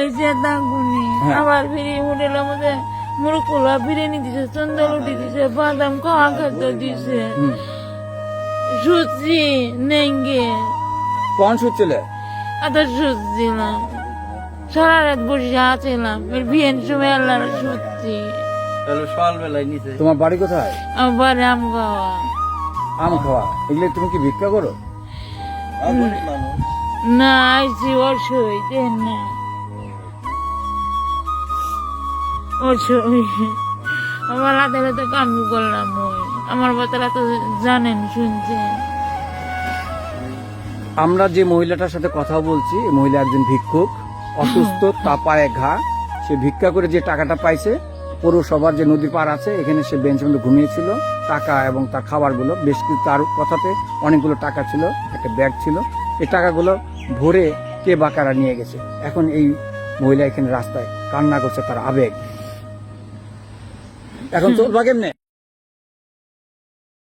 লইছে দাগুনি আবার ফিরে হোটেলের মধ্যে মুরকুলা বিরিয়ানি দিছে, চন্দা রুটি দিছে, বাদাম খাওয়া খাদ্য দিছে, সুজি নেঙ্গে কোন সুদ ছিল? এত সুদ দিলাম, সারা রাত বসে আছিলাম। বিয়ের সময় আল্লাহর সত্যি। তোমার বাড়ি কোথায়? আমার আম খাওয়া। আম খাওয়া। এগুলো তুমি কি ভিক্ষা করো? না আইসি অসই দেন না, অসই আমার আদালতে কাম করলাম। ওই আমার বাতারা তো জানেন, শুনছেন। আমরা যে মহিলাটার সাথে কথা বলছি, এই মহিলা একজন ভিক্ষুক, অসুস্থ, তাপায় ঘা। সে ভিক্ষা করে যে টাকাটা পাইছে, পৌরসভার যে নদীর পার আছে এখানে সে বেঞ্চের মধ্যে ঘুমিয়েছিল। টাকা এবং তার খাবারগুলো বেশ কিছু, তার কথাতে অনেকগুলো টাকা ছিল, একটা ব্যাগ ছিল। এই টাকাগুলো ভরে কে বা কারা নিয়ে গেছে। এখন এই মহিলা এখানে রাস্তায় কান্না করছে, তার আবেগ। এখন চলবা কেমনে?